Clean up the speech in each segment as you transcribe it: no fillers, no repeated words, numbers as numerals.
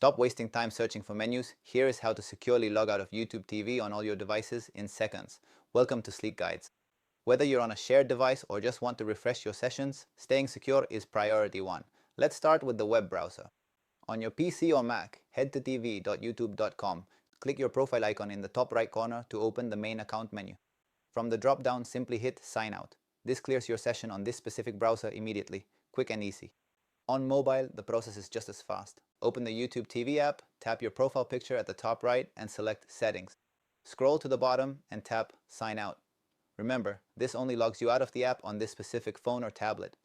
Stop wasting time searching for menus. Here is how to securely log out of YouTube TV on all your devices in seconds. Welcome to Sleek Guides. Whether you're on a shared device or just want to refresh your sessions, staying secure is priority one. Let's start with the web browser. On your PC or Mac, head to tv.youtube.com. Click your profile icon in the top right corner to open the main account menu. From the drop-down, simply hit Sign Out. This clears your session on this specific browser immediately, quick and easy. On mobile, the process is just as fast. Open the YouTube TV app, tap your profile picture at the top right and select Settings. Scroll to the bottom and tap Sign Out. Remember, this only logs you out of the app on this specific phone or tablet.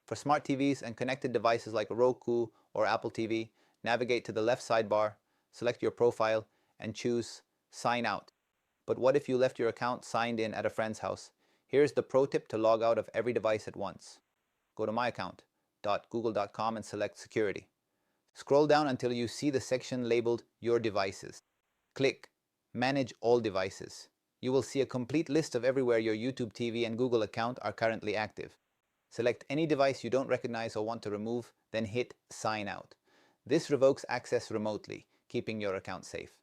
For smart TVs and connected devices like Roku or Apple TV, navigate to the left sidebar, select your profile, and choose Sign Out. But what if you left your account signed in at a friend's house? Here's the pro tip to log out of every device at once. Go to myaccount.google.com and select Security. Scroll down until you see the section labeled Your Devices. Click Manage All Devices. You will see a complete list of everywhere your YouTube TV and Google account are currently active. Select any device you don't recognize or want to remove, then hit Sign Out. This revokes access remotely, keeping your account safe.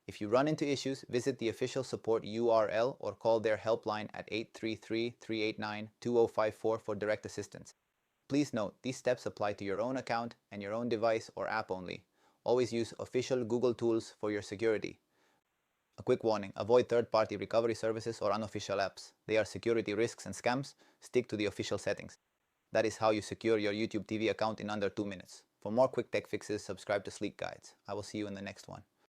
If you run into issues, visit the official support URL or call their helpline at 833-389-2054 for direct assistance. Please note, these steps apply to your own account and your own device or app only. Always use official Google tools for your security. A quick warning, avoid third-party recovery services or unofficial apps. They are security risks and scams. Stick to the official settings. That is how you secure your YouTube TV account in under 2 minutes. For more quick tech fixes, subscribe to Sleek Guides. I will see you in the next one.